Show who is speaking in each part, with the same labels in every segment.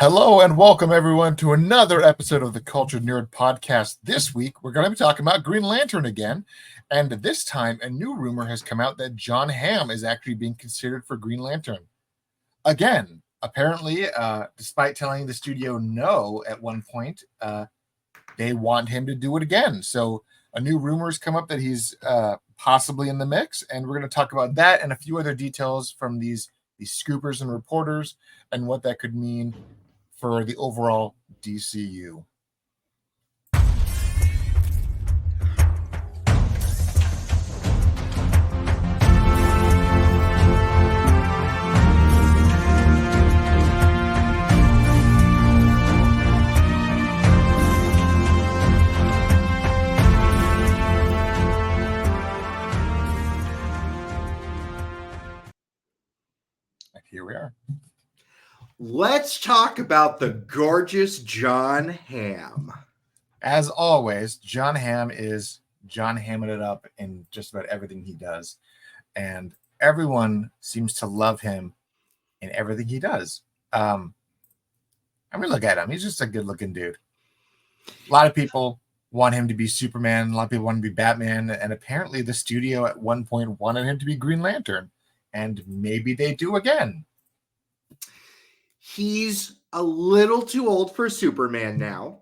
Speaker 1: Hello and welcome everyone to another episode of the Cultured Nerd Podcast. This week, we're going to be talking about Green Lantern again. And this time, a new rumor has come out that Jon Hamm is actually being considered for Green Lantern. Again, apparently, despite telling the studio no at one point, they want him to do it again. So a new rumor has come up that he's possibly in the mix. And we're going to talk about that and a few other details from these scoopers and reporters and what that could mean for the overall DCU. Here we are.
Speaker 2: Let's talk about the gorgeous Jon Hamm.
Speaker 1: As always, Jon Hamm is Jon Hamming it up in just about everything he does. And everyone seems to love him in everything he does. I mean, look at him. He's just a good-looking dude. A lot of people want him to be Superman. A lot of people want him to be Batman. And apparently the studio at one point wanted him to be Green Lantern. And maybe they do again.
Speaker 2: He's a little too old for Superman now.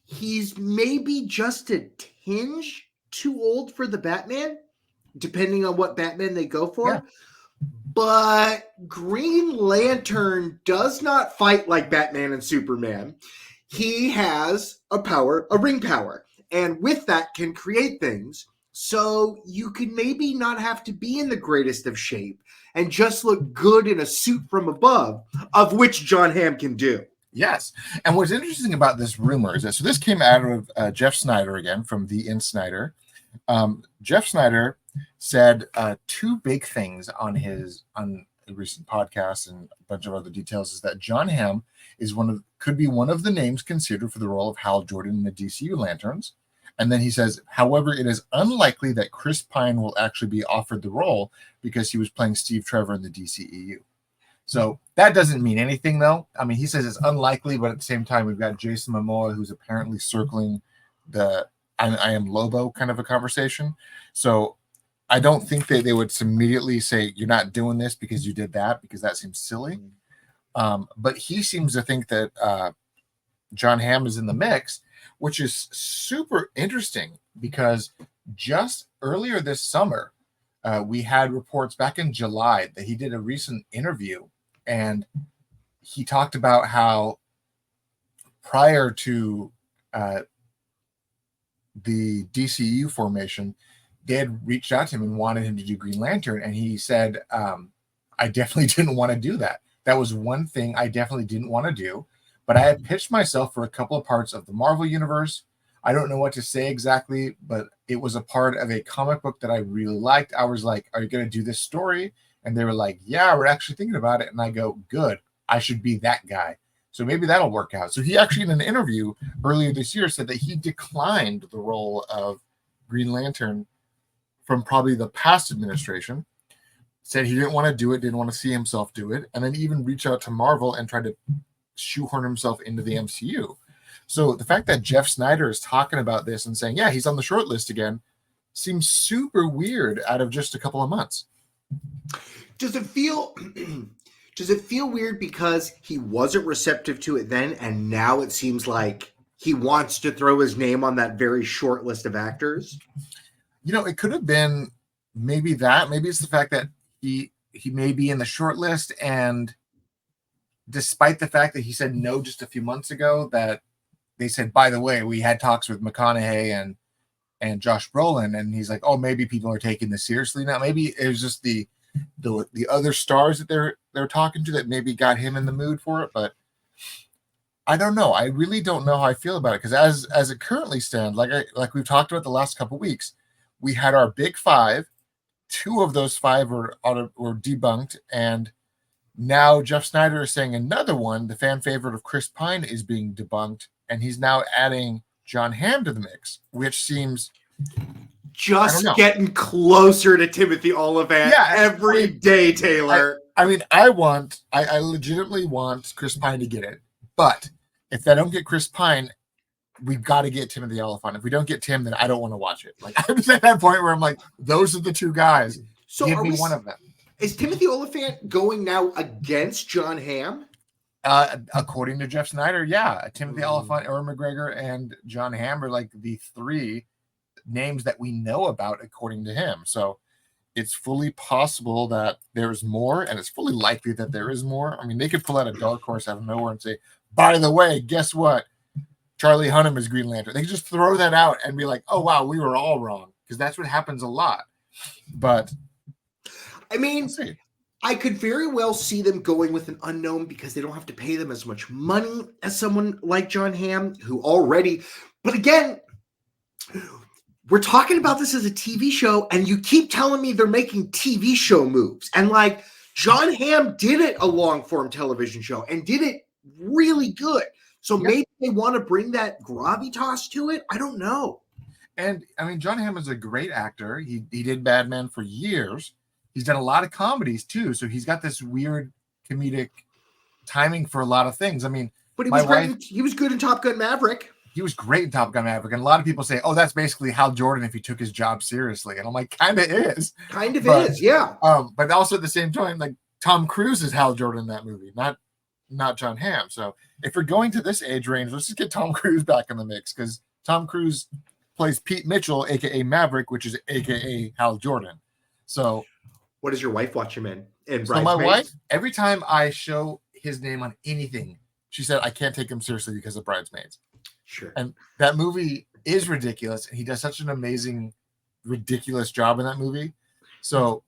Speaker 2: He's maybe just a tinge too old for the Batman, depending on what Batman they go for.
Speaker 1: Yeah.
Speaker 2: But Green Lantern does not fight like Batman and Superman. He has a ring power, and with that can create things. So you could maybe not have to be in the greatest of shape and just look good in a suit from above, of which Jon Hamm can do.
Speaker 1: Yes. And what's interesting about this rumor is that, so this came out of Jeff Sneider again from The Insnider. Jeff Sneider said two big things on the recent podcast and a bunch of other details is that Jon Hamm could be one of the names considered for the role of Hal Jordan in the DCU Lanterns. And then he says, however, it is unlikely that Chris Pine will actually be offered the role because he was playing Steve Trevor in the DCEU. So that doesn't mean anything, though. I mean, he says it's unlikely, but at the same time, we've got Jason Momoa, who's apparently circling the I am Lobo kind of a conversation. So I don't think that they would immediately say, you're not doing this because you did that, because that seems silly. But he seems to think that Jon Hamm is in the mix, which is super interesting because just earlier this summer, we had reports back in July that he did a recent interview and he talked about how prior to the DCU formation, they had reached out to him and wanted him to do Green Lantern. And he said, I definitely didn't want to do that. That was one thing I definitely didn't want to do. But I had pitched myself for a couple of parts of the Marvel Universe. I don't know what to say exactly, but it was a part of a comic book that I really liked. I was like, are you going to do this story? And they were like, yeah, we're actually thinking about it. And I go, good, I should be that guy. So maybe that'll work out. So he actually, in an interview earlier this year, said that he declined the role of Green Lantern from probably the past administration. Said he didn't want to do it, didn't want to see himself do it. And then even reach out to Marvel and try to shoehorn himself into the MCU. So the fact that Jeff Sneider is talking about this and saying, yeah, he's on the short list again, seems super weird out of just a couple of months.
Speaker 2: Does it feel weird because he wasn't receptive to it then, and now it seems like he wants to throw his name on that very short list of actors?
Speaker 1: You know, it could have been maybe that. Maybe it's the fact that he may be in the short list, and despite the fact that he said no just a few months ago, that they said, by the way, we had talks with McConaughey and Josh Brolin, and he's like, oh, maybe people are taking this seriously now. Maybe it was just the other stars that they're talking to that maybe got him in the mood for it. But I don't know. I really don't know how I feel about it, because as it currently stands, like we've talked about the last couple of weeks, we had our big five. Two of those five were debunked, and now Jeff Sneider is saying another one, the fan favorite of Chris Pine, is being debunked, and he's now adding Jon Hamm to the mix, which seems
Speaker 2: just getting closer to Timothy Olyphant every day, Taylor.
Speaker 1: I mean, I legitimately want Chris Pine to get it, but if they don't get Chris Pine, we've got to get Timothy Olyphant. If we don't get Tim, then I don't want to watch it. Like I'm just at that point where I'm like, those are the two guys.
Speaker 2: So
Speaker 1: Give me one of them.
Speaker 2: Is Timothy Olyphant going now against Jon Hamm?
Speaker 1: According to Jeff Sneider, yeah, Timothy Olyphant, Ewan McGregor, and Jon Hamm are like the three names that we know about, according to him. So it's fully possible that there's more, and it's fully likely that there is more. I mean, they could pull out a dark horse out of nowhere and say, by the way, guess what? Charlie Hunnam is Green Lantern. They could just throw that out and be like, oh, wow, we were all wrong, because that's what happens a lot. But
Speaker 2: I mean, I could very well see them going with an unknown because they don't have to pay them as much money as someone like Jon Hamm, who already, but again, we're talking about this as a TV show, and you keep telling me they're making TV show moves. And like Jon Hamm did it a long form television show and did it really good. So maybe they want to bring that gravitas to it. I don't know.
Speaker 1: And I mean, Jon Hamm is a great actor. He did Batman for years. He's done a lot of comedies too. So he's got this weird comedic timing for a lot of things. I mean,
Speaker 2: but he was good in Top Gun Maverick.
Speaker 1: He was great in Top Gun Maverick. And a lot of people say, oh, that's basically Hal Jordan if he took his job seriously. And I'm like, kind of is.
Speaker 2: Kind of is, yeah.
Speaker 1: But also at the same time, like Tom Cruise is Hal Jordan in that movie, not Jon Hamm. So if we're going to this age range, let's just get Tom Cruise back in the mix, because Tom Cruise plays Pete Mitchell, aka Maverick, which is aka Hal Jordan. So
Speaker 2: what does your wife watch him in?
Speaker 1: So my wife, every time I show his name on anything, she said, I can't take him seriously because of Bridesmaids.
Speaker 2: Sure.
Speaker 1: And that movie is ridiculous, and he does such an amazing, ridiculous job in that movie. So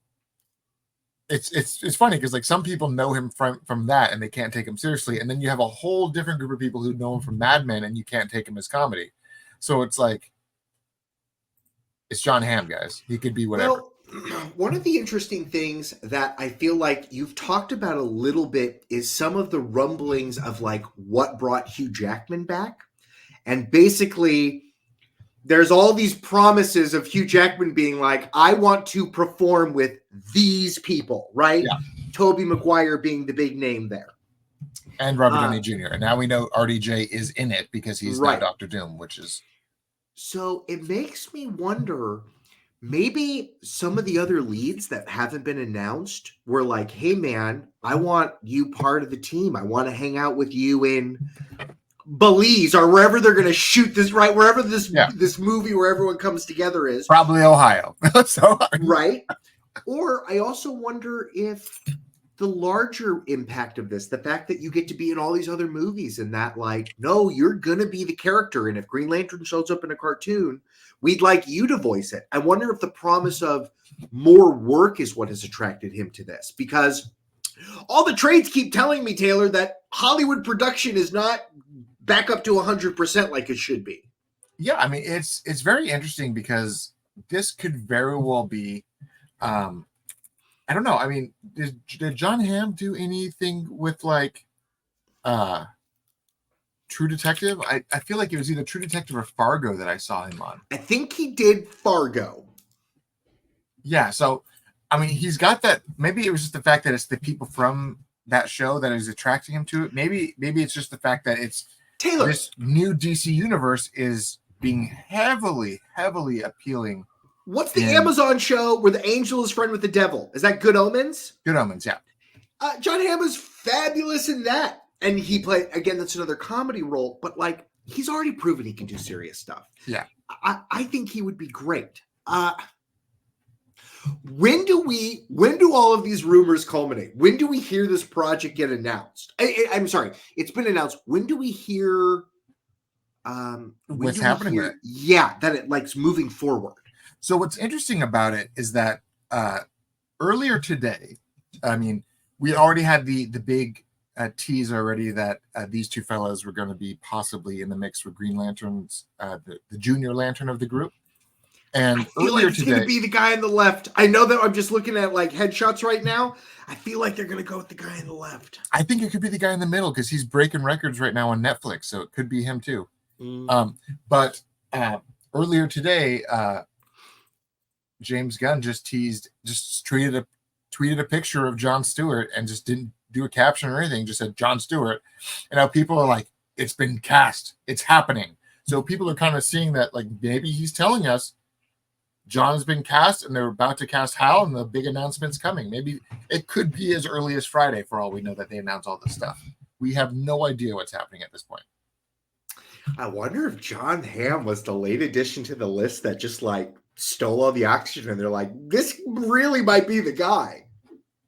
Speaker 1: it's funny because like some people know him from that and they can't take him seriously, and then you have a whole different group of people who know him from Mad Men and you can't take him as comedy. So it's like, it's Jon Hamm, guys. He could be whatever.
Speaker 2: Well, one of the interesting things that I feel like you've talked about a little bit is some of the rumblings of like what brought Hugh Jackman back. And basically, there's all these promises of Hugh Jackman being like, I want to perform with these people, right?
Speaker 1: Yeah.
Speaker 2: Tobey Maguire being the big name there.
Speaker 1: And Robert Downey Jr. And now we know RDJ is in it because he's now Dr. Doom, which is...
Speaker 2: So it makes me wonder, maybe some of the other leads that haven't been announced were like, hey, man, I want you part of the team. I want to hang out with you in Belize or wherever they're going to shoot this, right? Wherever this movie where everyone comes together is.
Speaker 1: Probably Ohio. So,
Speaker 2: right? Or I also wonder if the larger impact of this, the fact that you get to be in all these other movies and that like, no, you're going to be the character. And if Green Lantern shows up in a cartoon, we'd like you to voice it. I wonder if the promise of more work is what has attracted him to this, because all the trades keep telling me, Taylor, that Hollywood production is not back up to 100% like it should be.
Speaker 1: Yeah, I mean, it's very interesting because this could very well be, I don't know. I mean, did Jon Hamm do anything with like True Detective? I feel like it was either True Detective or Fargo that I saw him on.
Speaker 2: I think he did Fargo.
Speaker 1: Yeah, so I mean, he's got that. Maybe it was just the fact that it's the people from that show that is attracting him to it. Maybe it's just the fact that it's
Speaker 2: Taylor.
Speaker 1: This new DC universe is being heavily appealing.
Speaker 2: What's the Amazon show where the angel is friend with the devil? Is that Good Omens?
Speaker 1: Good Omens, yeah.
Speaker 2: Jon Hamm is fabulous in that. And he played, again, that's another comedy role, but like, he's already proven he can do serious stuff.
Speaker 1: Yeah.
Speaker 2: I think he would be great. When do all of these rumors culminate? When do we hear this project get announced? I'm sorry, it's been announced. When do we hear
Speaker 1: what's happening with it?
Speaker 2: Yeah, that it like's moving forward.
Speaker 1: So what's interesting about it is that earlier today, I mean, we already had the big tease already that these two fellows were going to be possibly in the mix with Green Lanterns, the junior lantern of the group. And
Speaker 2: I feel
Speaker 1: earlier
Speaker 2: like it's going to be the guy on the left. I know that I'm just looking at like headshots right now. I feel like they're going to go with the guy on the left.
Speaker 1: I think it could be the guy in the middle because he's breaking records right now on Netflix, so it could be him too. But earlier today, James Gunn just tweeted tweeted a picture of Jon Stewart and just didn't do a caption or anything, just said Jon Stewart. And now people are like, it's been cast, it's happening. So people are kind of seeing that, like, maybe he's telling us Jon's been cast and they're about to cast Hal and the big announcement's coming. Maybe it could be as early as Friday for all we know that they announce all this stuff. We have no idea what's happening at this point.
Speaker 2: I wonder if Jon Hamm was the late addition to the list that just like stole all the oxygen and they're like, this really might be the guy.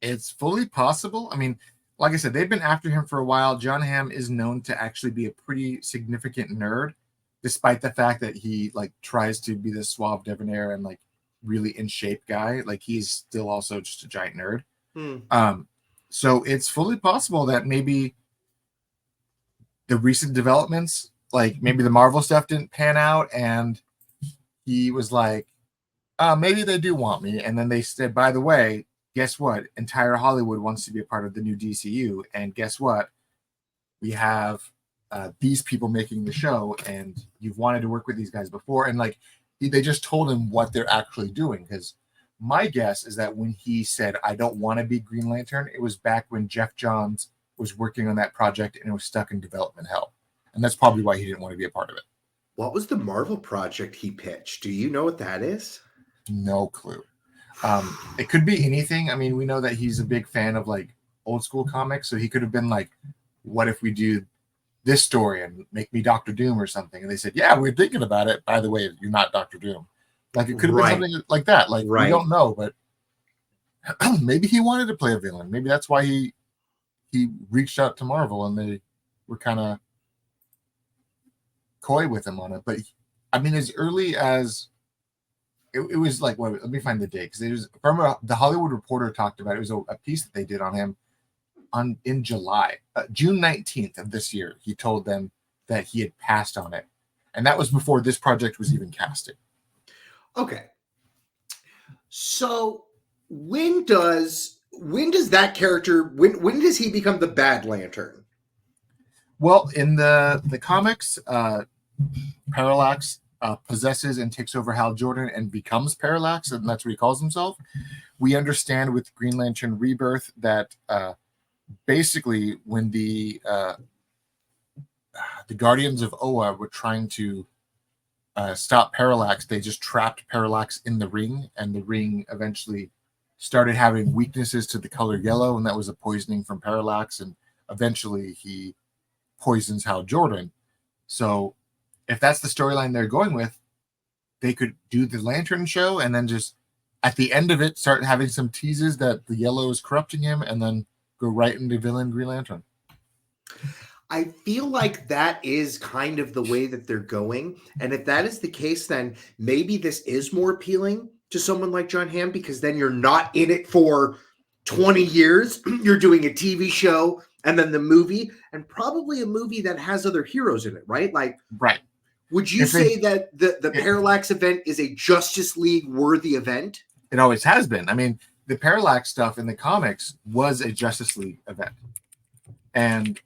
Speaker 1: It's fully possible. I mean, like I said, they've been after him for a while. Jon Hamm is known to actually be a pretty significant nerd, despite the fact that he like tries to be this suave debonair and like really in shape guy. Like he's still also just a giant nerd. So it's fully possible that maybe the recent developments, like maybe the Marvel stuff didn't pan out and he was like, maybe they do want me. And then they said, by the way, guess what? Entire Hollywood wants to be a part of the new DCU. And guess what? We have these people making the show and you've wanted to work with these guys before. And like, they just told him what they're actually doing. Because my guess is that when he said, I don't want to be Green Lantern, it was back when Jeff Johns was working on that project and it was stuck in development hell. And that's probably why he didn't want to be a part of it.
Speaker 2: What was the Marvel project he pitched? Do you know what that is?
Speaker 1: No clue. It could be anything. I mean, we know that he's a big fan of like old school comics. So he could have been like, what if we do this story and make me Dr. Doom or something? And they said, yeah, we're thinking about it. By the way, you're not Dr. Doom. Like it could have been something like that. Like we don't know, but maybe he wanted to play a villain. Maybe that's why he reached out to Marvel and they were kind of coy with him on it. But I mean, as early as it was like, what? Let me find the date because it was from the Hollywood Reporter talked about it. It was a piece that they did on him in July, June 19th of this year. He told them that he had passed on it, and that was before this project was even casted.
Speaker 2: Okay, so when does that character when does he become the Bad Lantern?
Speaker 1: Well, in the comics, Parallax possesses and takes over Hal Jordan and becomes Parallax, and that's what he calls himself. We understand with Green Lantern Rebirth that basically when the Guardians of Oa were trying to stop Parallax, they just trapped Parallax in the ring, and the ring eventually started having weaknesses to the color yellow, and that was a poisoning from Parallax, and eventually he poisons Hal Jordan. So if that's the storyline they're going with, they could do the Lantern show and then just at the end of it start having some teases that the yellow is corrupting him and then go right into villain Green Lantern.
Speaker 2: I feel like that is kind of the way that they're going. And if that is the case, then maybe this is more appealing to someone like Jon Hamm because then you're not in it for 20 years. You're doing a TV show and then the movie, and probably a movie that has other heroes in it, right? Like,
Speaker 1: right.
Speaker 2: Would you say that the Parallax event is a Justice League worthy event?
Speaker 1: It always has been. I mean, the Parallax stuff in the comics was a Justice League event. And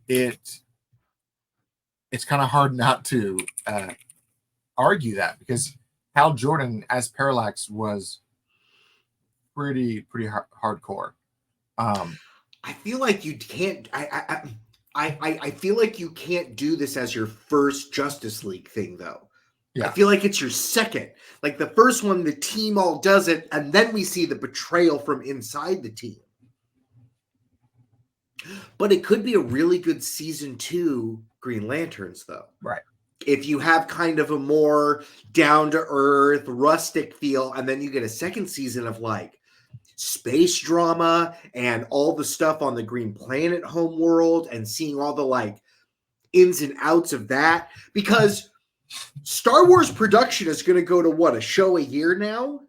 Speaker 1: it's kind of hard not to argue that because Hal Jordan as Parallax was pretty hardcore.
Speaker 2: I feel like you can't. I feel like you can't do this as your first Justice League thing, though. Yeah. I feel like it's your second. Like the first one, the team all does it, and then we see the betrayal from inside the team. But it could be a really good season 2 Green Lanterns, though.
Speaker 1: Right.
Speaker 2: If you have kind of a more down-to-earth, rustic feel, and then you get a second season of like space drama and all the stuff on the Green Planet homeworld and seeing all the like ins and outs of that, because Star Wars production is going to go to what, a show a year now?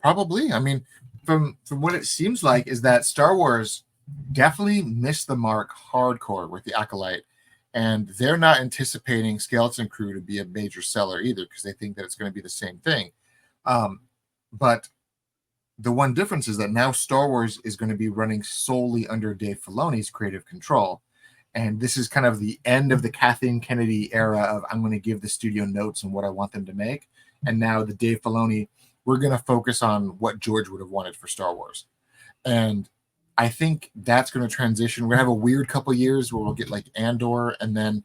Speaker 1: Probably. I mean, from what it seems like is that Star Wars definitely missed the mark hardcore with the Acolyte, and they're not anticipating Skeleton Crew to be a major seller either because they think that it's going to be the same thing. But the one difference is that now Star Wars is going to be running solely under Dave Filoni's creative control. And this is kind of the end of the Kathleen Kennedy era of I'm going to give the studio notes on what I want them to make. And now the Dave Filoni, we're going to focus on what George would have wanted for Star Wars. And I think that's going to transition. We're going to have a weird couple years where we'll get like Andor, and then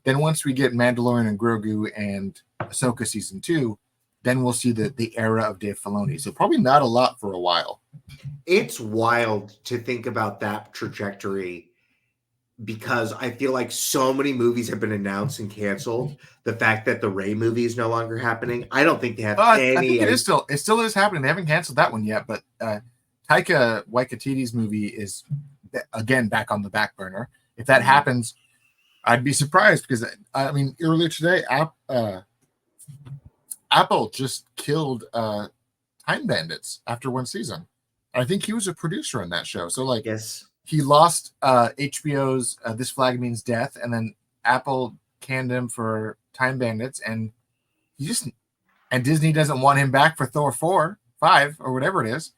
Speaker 1: once we get Mandalorian and Grogu and Ahsoka season 2, then we'll see the era of Dave Filoni. So probably not a lot for a while.
Speaker 2: It's wild to think about that trajectory, because I feel like so many movies have been announced and canceled. The fact that the Rey movie is no longer happening, I don't think they have any.
Speaker 1: I think it still is happening. They haven't canceled that one yet, but Taika Waititi's movie is again back on the back burner. If that happens, I'd be surprised, because I mean, earlier today, Apple just killed Time Bandits after one season. I think he was a producer on that show. So like,
Speaker 2: yes,
Speaker 1: he lost HBO's This Flag Means Death, and then Apple canned him for Time Bandits, and Disney doesn't want him back for Thor 4, 5, or whatever it is.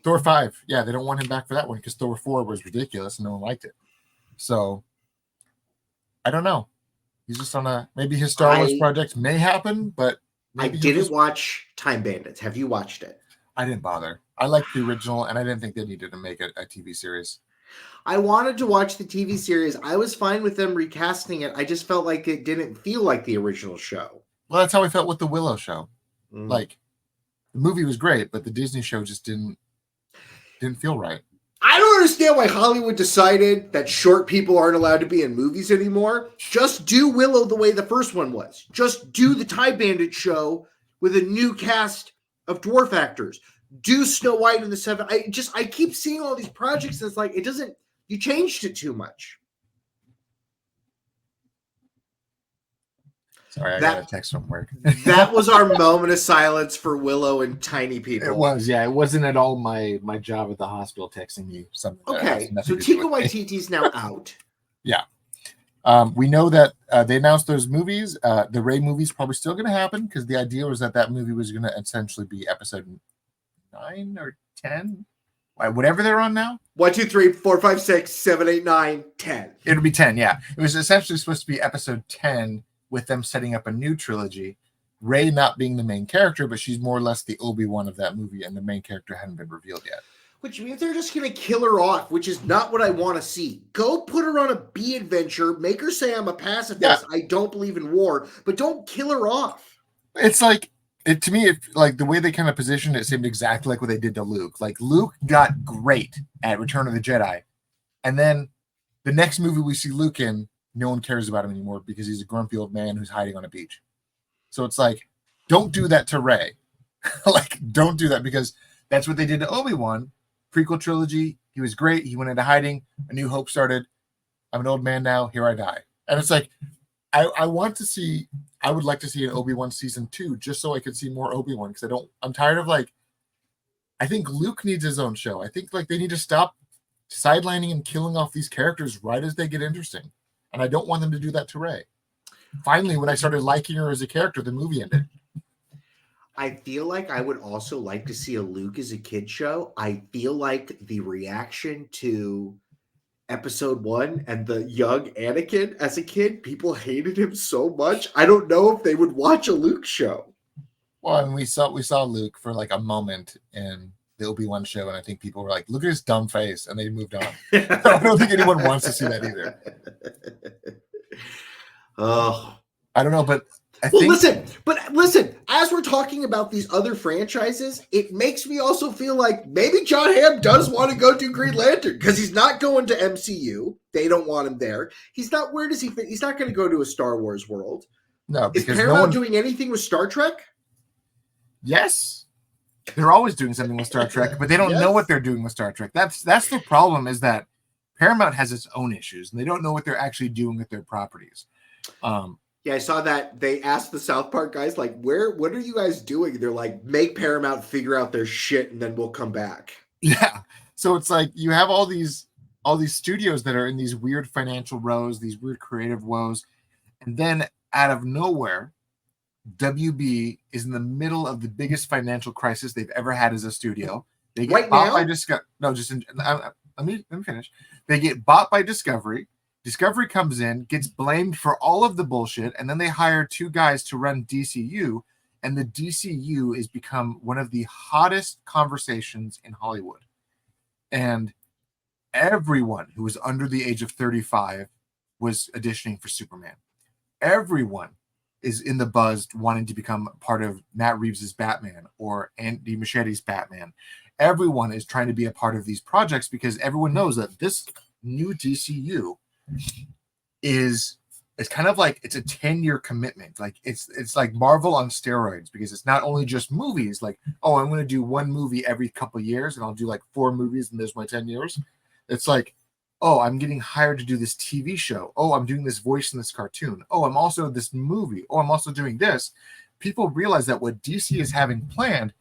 Speaker 1: Thor 5. Yeah, they don't want him back for that one because Thor 4 was ridiculous and no one liked it. So I don't know. He's just on maybe his Star Wars project may happen, but
Speaker 2: I didn't watch Time Bandits. Have you watched it?
Speaker 1: I didn't bother. I liked the original, and I didn't think they needed to make a TV series.
Speaker 2: I wanted to watch the TV series. I was fine with them recasting it. I just felt like it didn't feel like the original show.
Speaker 1: Well, that's how I felt with the Willow show. Like, the movie was great, but the Disney show just didn't feel right.
Speaker 2: I don't understand why Hollywood decided that short people aren't allowed to be in movies anymore. Just do Willow the way the first one was. Just do the Time Bandit show with a new cast of dwarf actors. Do Snow White and the Seven. I keep seeing all these projects that's like, you changed it too much.
Speaker 1: Sorry, I got a text from work.
Speaker 2: That was our moment of silence for Willow and tiny people.
Speaker 1: It was, yeah. It wasn't at all my job at the hospital texting you something.
Speaker 2: Okay, so Taika Waititi's now out.
Speaker 1: Yeah. We know that they announced those movies. The Rey movie's probably still going to happen, because the idea was that movie was going to essentially be episode 9 or 10, whatever they're on now.
Speaker 2: 1, 2, 3, 4, 5, 6, 7, 8, 9, 10.
Speaker 1: It'll be 10, yeah. It was essentially supposed to be episode 10 with them setting up a new trilogy. Rey not being the main character, but she's more or less the Obi-Wan of that movie, and the main character hadn't been revealed yet.
Speaker 2: Which means they're just going to kill her off, which is not what I want to see. Go put her on a bee adventure, make her say I'm a pacifist, I don't believe in war, but don't kill her off.
Speaker 1: It's like, to me, like the way they kind of positioned it seemed exactly like what they did to Luke. Like, Luke got great at Return of the Jedi, and then the next movie we see Luke in, no one cares about him anymore because he's a grumpy old man who's hiding on a beach. So it's like, don't do that to Rey. Like, don't do that, because that's what they did to Obi-Wan. Prequel trilogy, he was great. He went into hiding. A New Hope started. I'm an old man now. Here I die. And it's like, I would like to see an Obi-Wan season 2, just so I could see more Obi-Wan, because I'm tired of, like, I think Luke needs his own show. I think, like, they need to stop sidelining and killing off these characters right as they get interesting. And I don't want them to do that to Rey. Finally, when I started liking her as a character, the movie ended.
Speaker 2: I feel like I would also like to see a Luke as a kid show. I feel like the reaction to episode 1 and the young Anakin as a kid, people hated him so much. I don't know if they would watch a Luke show.
Speaker 1: Well, and we saw Luke for like a moment in the Obi-Wan show, and I think people were like, look at his dumb face, and they moved on. I don't think anyone wants to see that either.
Speaker 2: Oh,
Speaker 1: I don't know, but
Speaker 2: listen, as we're talking about these other franchises, it makes me also feel like maybe Jon Hamm does want to go do Green Lantern, because he's not going to MCU. They don't want him there. He's not, where does he fit? He's not going to go to a Star Wars world.
Speaker 1: No,
Speaker 2: is Paramount doing anything with Star Trek?
Speaker 1: Yes. They're always doing something with Star Trek, but they don't know what they're doing with Star Trek. That's the problem, is that Paramount has its own issues, and they don't know what they're actually doing with their properties.
Speaker 2: Yeah, I saw that they asked the South Park guys, like, what are you guys doing? They're like, make Paramount figure out their shit, and then we'll come back.
Speaker 1: Yeah. So it's like, you have all these studios that are in these weird financial woes, these weird creative woes, and then out of nowhere, WB is in the middle of the biggest financial crisis they've ever had as a studio. They get bought by Discovery. No, let me finish. They get bought by Discovery. Discovery comes in, gets blamed for all of the bullshit, and then they hire 2 guys to run DCU, and the DCU has become one of the hottest conversations in Hollywood. And everyone who was under the age of 35 was auditioning for Superman. Everyone is in the buzz wanting to become part of Matt Reeves's Batman or Andy Muschietti's Batman. Everyone is trying to be a part of these projects because everyone knows that this new DCU is it's kind of like it's a 10-year commitment. Like it's like Marvel on steroids, because it's not only just movies like, oh, I'm going to do one movie every couple of years and I'll do like 4 movies and there's my 10 years. It's like, oh, I'm getting hired to do this TV show. Oh, I'm doing this voice in this cartoon. Oh, I'm also this movie. Oh, I'm also doing this. People realize that what DC is having planned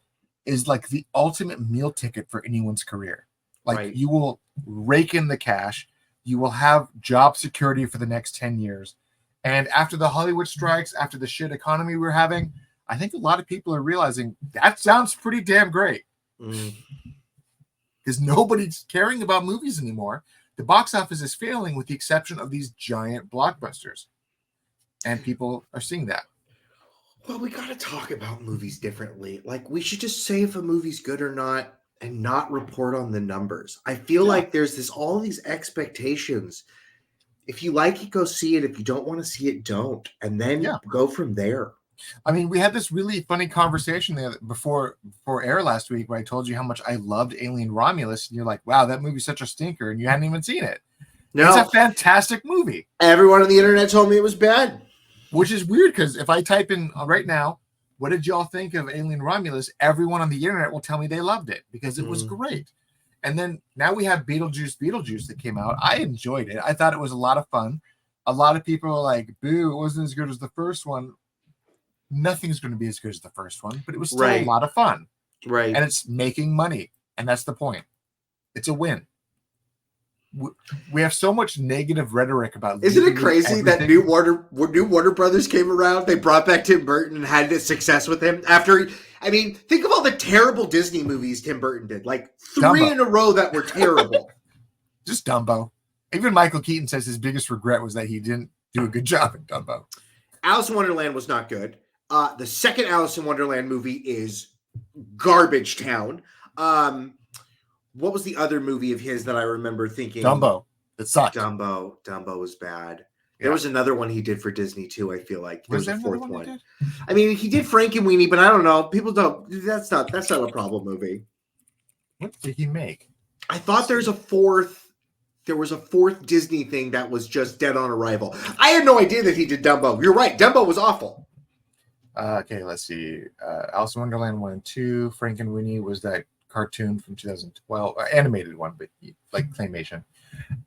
Speaker 1: is like the ultimate meal ticket for anyone's career. Like
Speaker 2: Right.
Speaker 1: you will rake in the cash. You will have job security for the next 10 years. And after the Hollywood strikes, after the shit economy we're having, I think a lot of people are realizing that sounds pretty damn great. Because nobody's caring about movies anymore. The box office is failing with the exception of these giant blockbusters. And people are seeing that.
Speaker 2: Well, we got to talk about movies differently. Like, we should just say if a movie's good or not and not report on the numbers. I feel like there's all these expectations. If you like it, go see it. If you don't want to see it, don't. And then go from there.
Speaker 1: I mean, we had this really funny conversation before air last week where I told you how much I loved Alien Romulus, and you're like, wow, that movie's such a stinker, and you hadn't even seen it. No. It's a fantastic movie.
Speaker 2: Everyone on the internet told me it was bad.
Speaker 1: Which is weird, because if I type in right now, what did y'all think of Alien Romulus? Everyone on the internet will tell me they loved it because it was great. And then now we have Beetlejuice that came out. I enjoyed it. I thought it was a lot of fun. A lot of people are like, boo, it wasn't as good as the first one. Nothing's going to be as good as the first one, but it was still a lot of fun.
Speaker 2: Right.
Speaker 1: And it's making money. And that's the point. It's a win. We have so much negative rhetoric about.
Speaker 2: Isn't it crazy that new Warner Brothers came around? They brought back Tim Burton and had this success with him after. I mean, think of all the terrible Disney movies Tim Burton did. Like 3
Speaker 1: Dumbo.
Speaker 2: In a row that were terrible.
Speaker 1: Just Dumbo. Even Michael Keaton says his biggest regret was that he didn't do a good job in Dumbo.
Speaker 2: Alice in Wonderland was not good. The second Alice in Wonderland movie is garbage town. What was the other movie of his that I remember thinking?
Speaker 1: Dumbo. It sucked.
Speaker 2: Dumbo was bad. There was another one he did for Disney too. I feel like there's a fourth one. I mean, he did Frankenweenie, but I don't know. People don't. That's not a problem movie.
Speaker 1: What did he make?
Speaker 2: I thought there was a fourth Disney thing that was just dead on arrival. I had no idea that he did Dumbo. You're right. Dumbo was awful.
Speaker 1: Okay, let's see. Alice in Wonderland 1 and 2. Frankenweenie was that cartoon from 2012, animated one, but like claymation.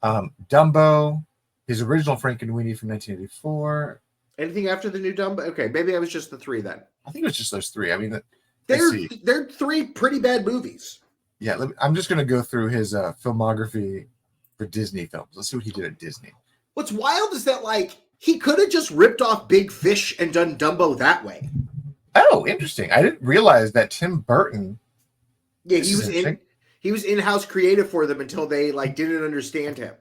Speaker 1: Dumbo, his original Frankenweenie from 1984.
Speaker 2: Anything after the new Dumbo? Okay, maybe it was just the 3 then.
Speaker 1: I think it was just those 3. I mean,
Speaker 2: they're 3 pretty bad movies.
Speaker 1: Yeah, I'm just going to go through his filmography for Disney films. Let's see what he did at Disney.
Speaker 2: What's wild is that, like, he could have just ripped off Big Fish and done Dumbo that way.
Speaker 1: Oh, interesting. I didn't realize that Tim Burton.
Speaker 2: Yeah, he was in-house creative for them until they didn't understand him.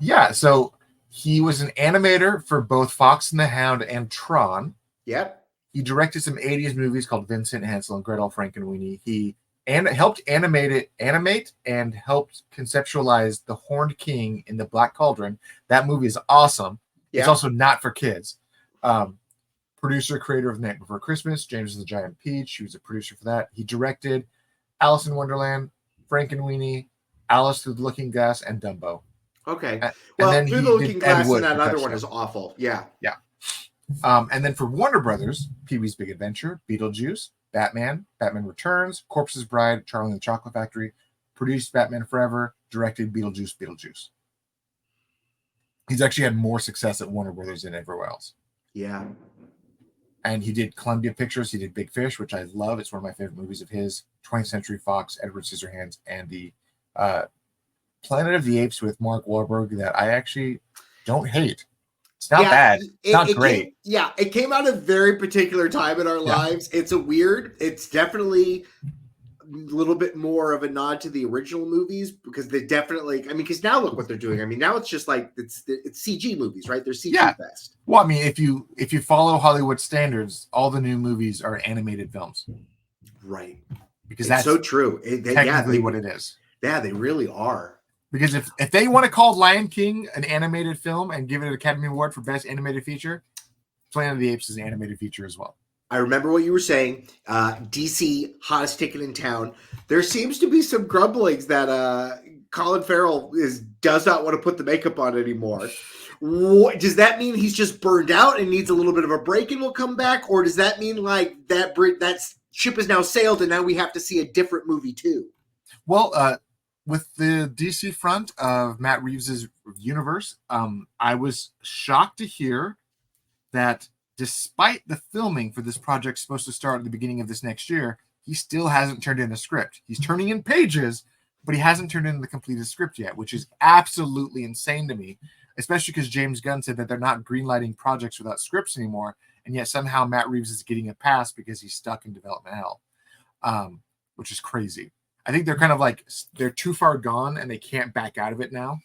Speaker 1: Yeah, so he was an animator for both Fox and the Hound and Tron.
Speaker 2: Yep.
Speaker 1: He directed some 80s movies called Vincent, Hansel and Gretel, Frankenweenie. He helped animate and helped conceptualize The Horned King in the Black Cauldron. That movie is awesome. Yeah. It's also not for kids. Producer, creator of The Night Before Christmas, James and the Giant Peach. He was a producer for that. He directed Alice in Wonderland, Frankenweenie, Alice Through the Looking Glass, and Dumbo.
Speaker 2: Okay. Well, Through the Looking Glass and that other one is awful. Yeah.
Speaker 1: Yeah. And then for Warner Brothers, Pee-wee's Big Adventure, Beetlejuice, Batman, Batman Returns, Corpse's Bride, Charlie and the Chocolate Factory, produced Batman Forever, directed Beetlejuice. He's actually had more success at Warner Brothers than everywhere else.
Speaker 2: Yeah.
Speaker 1: And he did Columbia Pictures. He did Big Fish, which I love. It's one of my favorite movies of his. 20th Century Fox, Edward Scissorhands, and the Planet of the Apes with Mark Wahlberg that I actually don't hate. It's not bad. It's not great.
Speaker 2: It came out at a very particular time in our lives. It's definitely a little bit more of a nod to the original movies because they definitely, because now look what they're doing. Now it's just it's CG movies, right? They're CG fest.
Speaker 1: Well, if you follow Hollywood standards, all the new movies are animated films.
Speaker 2: Right.
Speaker 1: Because that's
Speaker 2: so true.
Speaker 1: Technically what it is.
Speaker 2: Yeah, they really are.
Speaker 1: Because if they want to call Lion King an animated film and give it an Academy Award for Best Animated Feature, Planet of the Apes is an animated feature as well.
Speaker 2: I remember what you were saying. DC, hottest ticket in town. There seems to be some grumblings that Colin Farrell does not want to put the makeup on anymore. Does that mean he's just burned out and needs a little bit of a break and will come back? Or does that mean like that ship has now sailed and now we have to see a different movie too?
Speaker 1: Well, with the DC front of Matt Reeves' universe, I was shocked to hear that despite the filming for this project supposed to start at the beginning of this next year, he still hasn't turned in a script. He's turning in pages, but he hasn't turned in the completed script yet, which is absolutely insane to me, especially because James Gunn said that they're not greenlighting projects without scripts anymore, and yet somehow Matt Reeves is getting a pass because he's stuck in development hell, which is crazy. I think they're kind of like, they're too far gone and they can't back out of it now.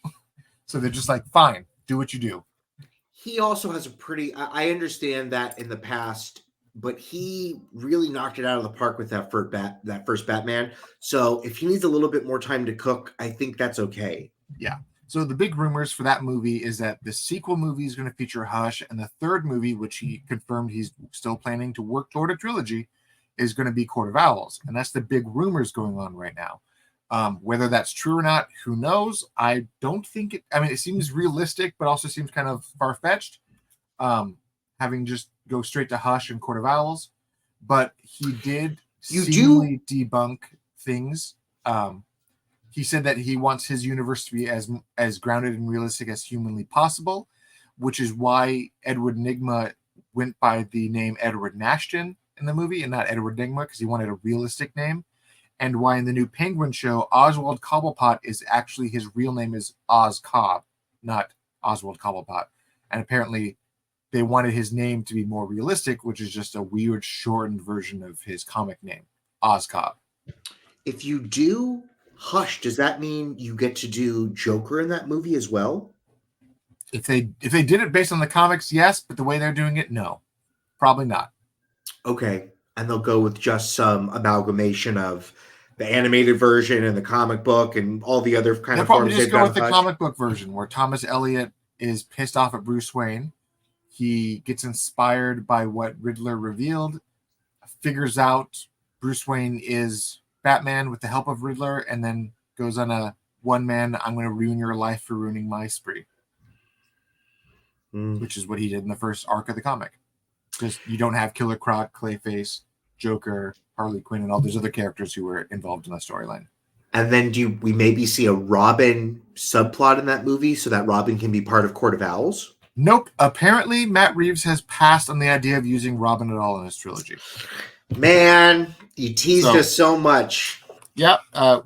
Speaker 1: So they're just like, fine, do what you do.
Speaker 2: He also has I understand that in the past, but he really knocked it out of the park with that first Batman. So if he needs a little bit more time to cook, I think that's okay.
Speaker 1: Yeah. So the big rumors for that movie is that the sequel movie is going to feature Hush, and the third movie, which he confirmed he's still planning to work toward a trilogy, is going to be Court of Owls. And that's the big rumors going on right now. Whether that's true or not, who knows? I don't think it. I mean, it seems realistic, but also seems kind of far-fetched. Having just go straight to Hush and Court of Owls, but he did debunk things. He said that he wants his universe to be as grounded and realistic as humanly possible, which is why Edward Nygma went by the name Edward Nashton in the movie and not Edward Nygma, because he wanted a realistic name. And why in the new Penguin show, Oswald Cobblepot is actually, his real name is Oz Cobb, not Oswald Cobblepot. And apparently they wanted his name to be more realistic, which is just a weird shortened version of his comic name, Oz Cobb.
Speaker 2: If you do Hush, does that mean you get to do Joker in that movie as well?
Speaker 1: If they did it based on the comics, yes, but the way they're doing it, no. Probably not.
Speaker 2: Okay. And they'll go with just some amalgamation of the animated version and the comic book and all the other kind of forms.
Speaker 1: They'll probably just go with the comic book version where Thomas Elliot is pissed off at Bruce Wayne. He gets inspired by what Riddler revealed, figures out Bruce Wayne is Batman with the help of Riddler, and then goes on a one-man, I'm going to ruin your life for ruining my spree. Which is what he did in the first arc of the comic. Just, you don't have Killer Croc, Clayface, Joker, Harley Quinn, and all those other characters who were involved in the storyline.
Speaker 2: And then do we maybe see a Robin subplot in that movie so that Robin can be part of Court of Owls?
Speaker 1: Nope. Apparently, Matt Reeves has passed on the idea of using Robin at all in his trilogy.
Speaker 2: Man, you teased us so much.
Speaker 1: Yeah,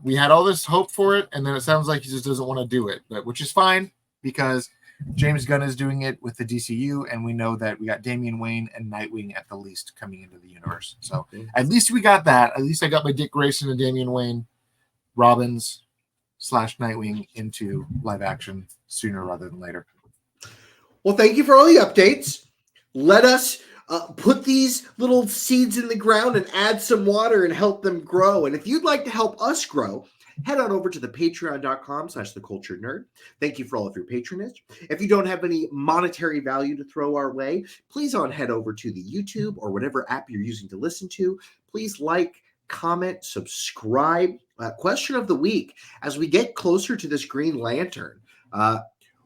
Speaker 1: we had all this hope for it, and then it sounds like he just doesn't want to do it, which is fine because James Gunn is doing it with the DCU, and we know that we got Damian Wayne and Nightwing at the least coming into the universe. So at least we got that. At least I got my Dick Grayson and Damian Wayne Robins / Nightwing into live action sooner rather than later.
Speaker 2: Well, thank you for all the updates. Let us put these little seeds in the ground and add some water and help them grow. And if you'd like to help us grow, head on over to the patreon.com/theculturednerd. Thank you for all of your patronage. If you don't have any monetary value to throw our way, please head over to the YouTube or whatever app you're using to listen to. Please like, comment, subscribe. Question of the week. As we get closer to this Green Lantern,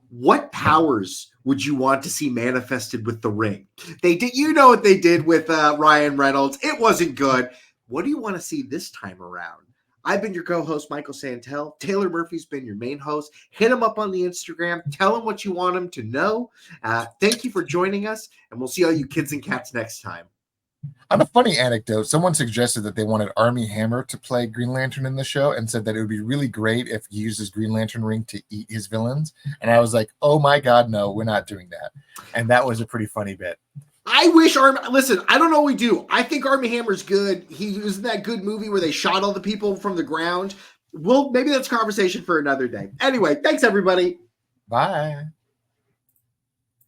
Speaker 2: what powers would you want to see manifested with the ring? They did, you know what they did with Ryan Reynolds. It wasn't good. What do you want to see this time around? I've been your co-host, Michael Santel. Taylor Murphy's been your main host. Hit him up on the Instagram. Tell him what you want him to know. Thank you for joining us, and we'll see all you kids and cats next time.
Speaker 1: On a funny anecdote, someone suggested that they wanted Armie Hammer to play Green Lantern in the show and said that it would be really great if he uses Green Lantern ring to eat his villains. And I was like, oh my God, no, we're not doing that. And that was a pretty funny bit.
Speaker 2: I wish listen, I don't know what we do. I think Armie Hammer's good. He was in that good movie where they shot all the people from the ground. Maybe that's a conversation for another day. Anyway, thanks everybody.
Speaker 1: Bye.